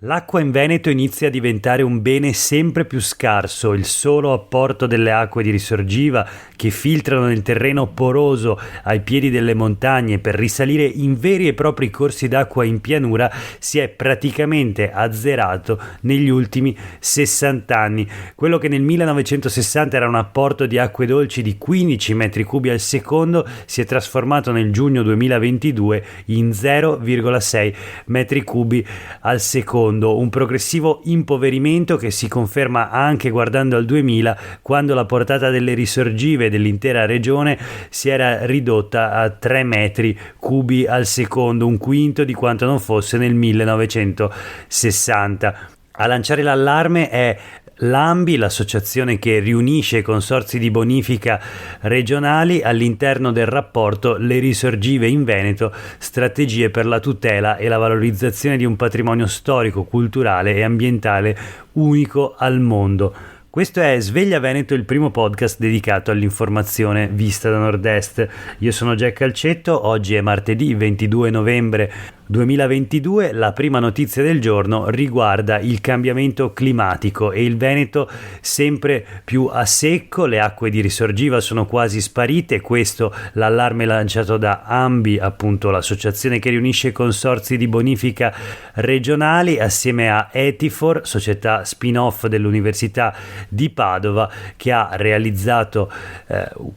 L'acqua in Veneto inizia a diventare un bene sempre più scarso. Il solo apporto delle acque di risorgiva che filtrano nel terreno poroso ai piedi delle montagne per risalire in veri e propri corsi d'acqua in pianura si è praticamente azzerato negli ultimi 60 anni. Quello che nel 1960 era un apporto di acque dolci di 15 metri cubi al secondo si è trasformato nel giugno 2022 in 0,6 metri cubi al secondo. Un progressivo impoverimento che si conferma anche guardando al 2000, quando la portata delle risorgive dell'intera regione si era ridotta a 3 metri cubi al secondo, un quinto di quanto non fosse nel 1960. A lanciare l'allarme è l'ANBI, l'associazione che riunisce i consorzi di bonifica regionali all'interno del rapporto Le risorgive in Veneto, strategie per la tutela e la valorizzazione di un patrimonio storico, culturale e ambientale unico al mondo. Questo è Sveglia Veneto, il primo podcast dedicato all'informazione vista da Nord-Est. Io sono Jack Calcetto, oggi è martedì 22 novembre 2022. La prima notizia del giorno riguarda il cambiamento climatico e il Veneto sempre più a secco. Le acque di risorgiva sono quasi sparite, questo l'allarme lanciato da ANBI, appunto l'associazione che riunisce consorzi di bonifica regionali, assieme a Etifor, società spin-off dell'Università di Padova, che ha realizzato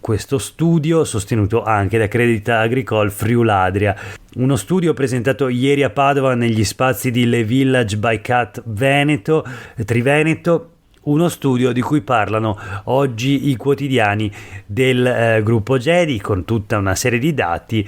questo studio sostenuto anche da Crédit Agricole Friuladria. Uno studio presentato ieri a Padova negli spazi di Le Village by Cat Veneto, Triveneto, uno studio di cui parlano oggi i quotidiani del gruppo GEDI con tutta una serie di dati.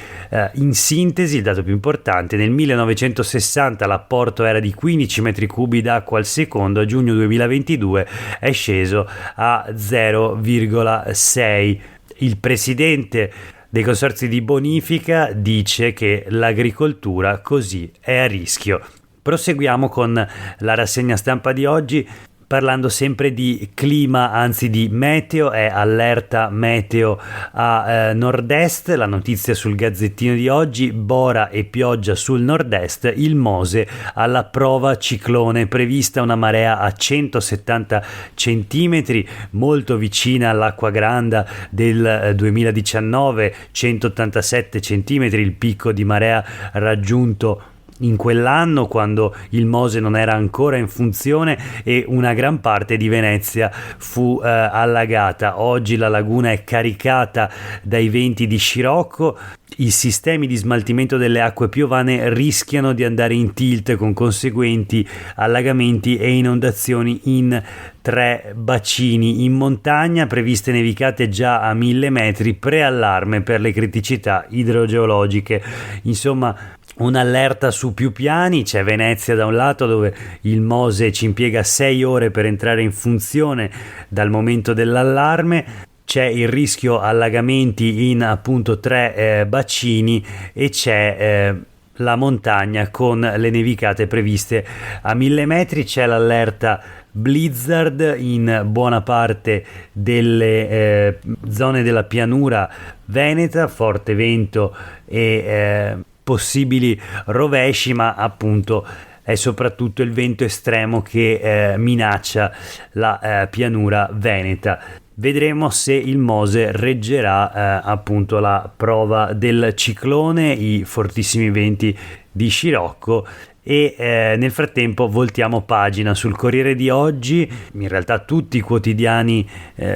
In sintesi, il dato più importante: nel 1960 l'apporto era di 15 metri cubi d'acqua al secondo, a giugno 2022 è sceso a 0,6. Il presidente dei consorzi di bonifica dice che l'agricoltura così è a rischio. Proseguiamo con la rassegna stampa di oggi, parlando sempre di clima, anzi di meteo. È allerta meteo a nord-est. La notizia sul Gazzettino di oggi: bora e pioggia sul nord-est, il Mose alla prova ciclone, prevista una marea a 170 centimetri, molto vicina all'acqua granda del 2019, 187 centimetri, il picco di marea raggiunto in quell'anno quando il Mose non era ancora in funzione e una gran parte di Venezia fu allagata. Oggi la laguna è caricata dai venti di scirocco. I sistemi di smaltimento delle acque piovane rischiano di andare in tilt, con conseguenti allagamenti e inondazioni in 3 bacini. In montagna previste nevicate già a 1000 metri, preallarme per le criticità idrogeologiche. Insomma, un'allerta su più piani. C'è Venezia da un lato, dove il Mose ci impiega 6 ore per entrare in funzione dal momento dell'allarme. C'è il rischio allagamenti in appunto 3 bacini e c'è la montagna con le nevicate previste a 1000 metri. C'è l'allerta blizzard in buona parte delle zone della pianura veneta, forte vento e possibili rovesci, ma appunto è soprattutto il vento estremo che minaccia la pianura veneta. Vedremo se il Mose reggerà appunto la prova del ciclone, i fortissimi venti di scirocco. E nel frattempo voltiamo pagina sul Corriere di oggi. In realtà tutti i quotidiani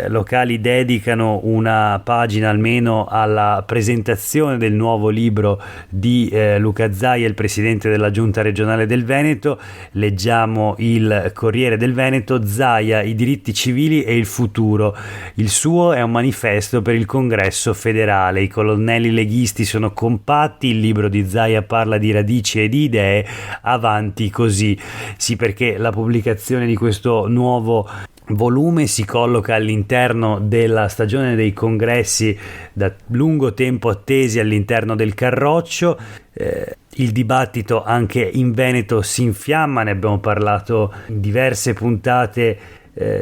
locali dedicano una pagina almeno alla presentazione del nuovo libro di Luca Zaia, il presidente della giunta regionale del Veneto. Leggiamo il Corriere del Veneto: Zaia, i diritti civili e il futuro. Il suo è un manifesto per il congresso federale. I colonnelli leghisti sono compatti. Il libro di Zaia parla di radici e di idee. Avanti così. Sì, perché la pubblicazione di questo nuovo volume si colloca all'interno della stagione dei congressi da lungo tempo attesi all'interno del Carroccio. Il dibattito anche in Veneto si infiamma, ne abbiamo parlato in diverse puntate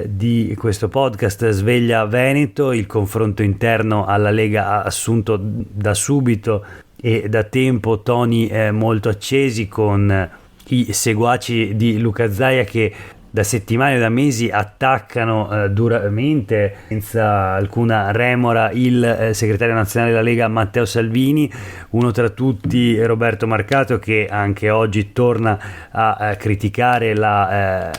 di questo podcast Sveglia Veneto. Il confronto interno alla Lega ha assunto da subito e da tempo toni molto accesi, con i seguaci di Luca Zaia che da settimane e da mesi attaccano duramente, senza alcuna remora, il segretario nazionale della Lega Matteo Salvini, uno tra tutti Roberto Marcato, che anche oggi torna a criticare la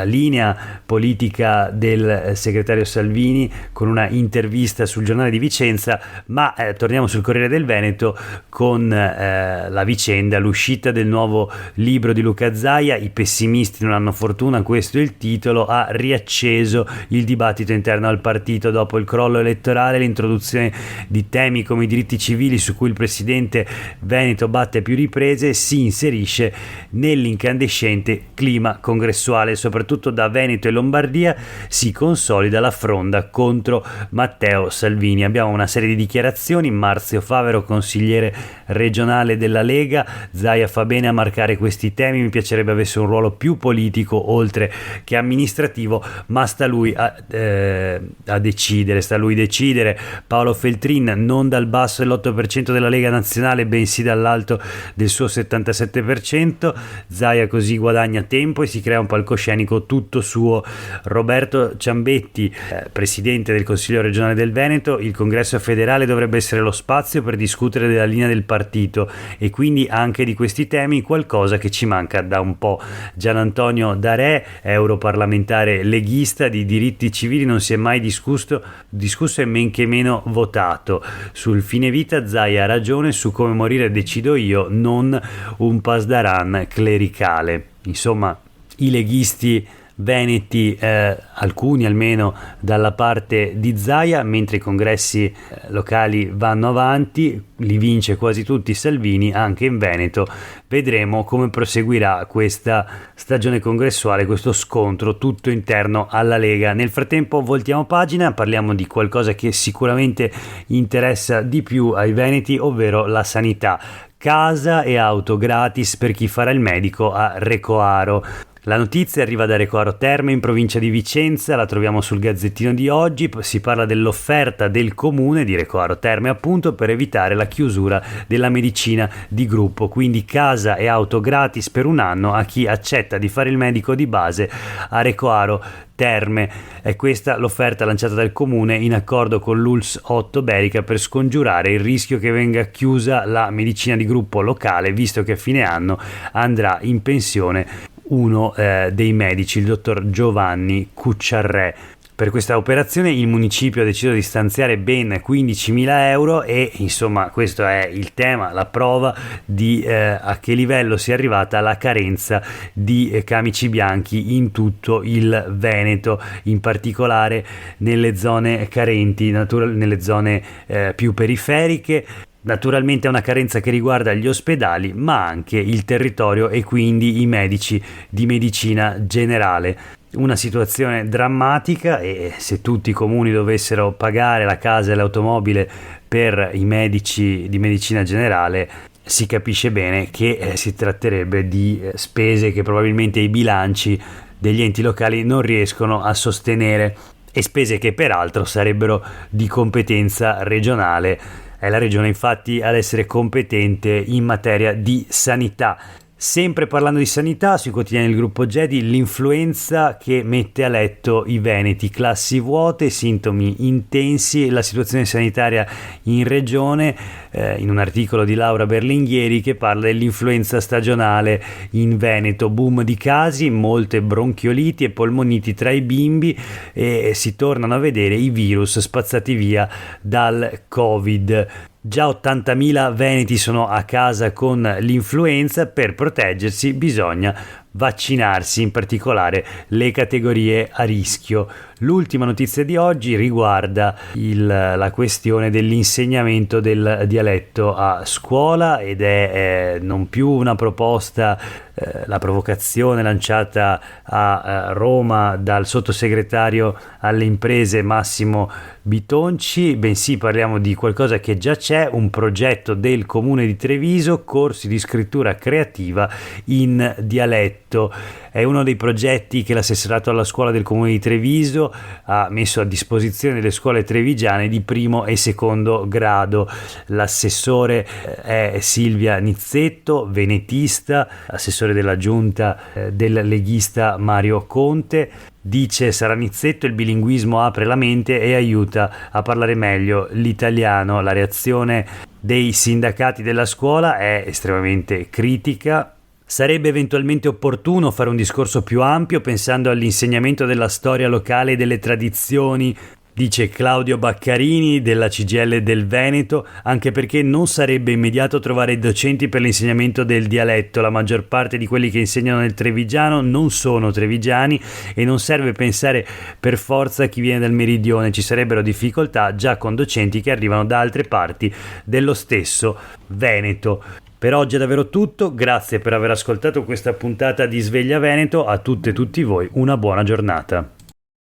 linea politica del segretario Salvini con una intervista sul Giornale di Vicenza. Ma torniamo sul Corriere del Veneto con la vicenda, l'uscita del nuovo libro di Luca Zaia, I pessimisti non hanno fortuna, questo è il titolo. Ha riacceso il dibattito interno al partito dopo il crollo elettorale. L'introduzione di temi come i diritti civili, su cui il presidente veneto batte a più riprese, si inserisce nell'incandescente clima congressuale. Soprattutto da Veneto e Lombardia si consolida la fronda contro Matteo Salvini. Abbiamo una serie di dichiarazioni: Marzio Favero, consigliere regionale della Lega: Zaia fa bene a marcare questi temi, mi piacerebbe avesse un ruolo più politico oltre che amministrativo, ma sta lui a decidere. Paolo Feltrin: non dal basso dell'8% della Lega nazionale, bensì dall'alto del suo 77%. Zaia così guadagna tempo e si crea un palcoscenico tutto suo. Roberto Ciambetti, presidente del Consiglio regionale del Veneto: il congresso federale dovrebbe essere lo spazio per discutere della linea del partito e quindi anche di questi temi, qualcosa che ci manca da un po'. Gian Antonio Darè, europarlamentare leghista: di diritti civili non si è mai discusso e men che meno votato. Sul fine vita Zaia ha ragione, su come morire decido io, non un pasdaran clericale. Insomma, i leghisti veneti, alcuni almeno, dalla parte di Zaia, mentre i congressi locali vanno avanti, li vince quasi tutti Salvini anche in Veneto. Vedremo come proseguirà questa stagione congressuale, questo scontro tutto interno alla Lega. Nel frattempo voltiamo pagina, parliamo di qualcosa che sicuramente interessa di più ai veneti, ovvero la sanità. Casa e auto gratis per chi farà il medico a Recoaro. La notizia arriva da Recoaro Terme, in provincia di Vicenza, la troviamo sul Gazzettino di oggi. Si parla dell'offerta del comune di Recoaro Terme, appunto, per evitare la chiusura della medicina di gruppo. Quindi casa e auto gratis per un anno a chi accetta di fare il medico di base a Recoaro Terme. È questa l'offerta lanciata dal comune in accordo con l'ULSS 8 Berica per scongiurare il rischio che venga chiusa la medicina di gruppo locale, visto che a fine anno andrà in pensione uno dei medici, il dottor Giovanni Cucciarrè. Per questa operazione il municipio ha deciso di stanziare ben 15.000 euro e insomma questo è il tema, la prova di a che livello sia arrivata la carenza di camici bianchi in tutto il Veneto, in particolare nelle zone carenti, nelle zone più periferiche. Naturalmente è una carenza che riguarda gli ospedali, ma anche il territorio e quindi i medici di medicina generale. Una situazione drammatica, e se tutti i comuni dovessero pagare la casa e l'automobile per i medici di medicina generale, si capisce bene che si tratterebbe di spese che probabilmente i bilanci degli enti locali non riescono a sostenere, e spese che peraltro sarebbero di competenza regionale. È la regione infatti ad essere competente in materia di sanità. Sempre parlando di sanità, sui quotidiani del gruppo Gedi, l'influenza che mette a letto i veneti, classi vuote, sintomi intensi, la situazione sanitaria in regione, in un articolo di Laura Berlinghieri che parla dell'influenza stagionale in Veneto, boom di casi, molte bronchioliti e polmoniti tra i bimbi, e si tornano a vedere i virus spazzati via dal Covid. Già 80.000 veneti sono a casa con l'influenza. Per proteggersi bisogna vaccinarsi, in particolare le categorie a rischio. L'ultima notizia di oggi riguarda la questione dell'insegnamento del dialetto a scuola, ed è non più una proposta, la provocazione lanciata a Roma dal sottosegretario alle imprese Massimo Bitonci, bensì parliamo di qualcosa che già c'è, un progetto del comune di Treviso, corsi di scrittura creativa in dialetto. È uno dei progetti che l'assessorato alla scuola del comune di Treviso ha messo a disposizione delle scuole trevigiane di primo e secondo grado. L'assessore è Silvia Nizzetto, venetista, assessore assessore della giunta del leghista Mario Conte. Dice Saranizzetto: il bilinguismo apre la mente e aiuta a parlare meglio l'italiano. La reazione dei sindacati della scuola è estremamente critica. Sarebbe eventualmente opportuno fare un discorso più ampio pensando all'insegnamento della storia locale e delle tradizioni, dice Claudio Baccarini della CGIL del Veneto, anche perché non sarebbe immediato trovare docenti per l'insegnamento del dialetto. La maggior parte di quelli che insegnano nel trevigiano non sono trevigiani e non serve pensare per forza a chi viene dal meridione. Ci sarebbero difficoltà già con docenti che arrivano da altre parti dello stesso Veneto. Per oggi è davvero tutto, grazie per aver ascoltato questa puntata di Sveglia Veneto, a tutte e tutti voi una buona giornata.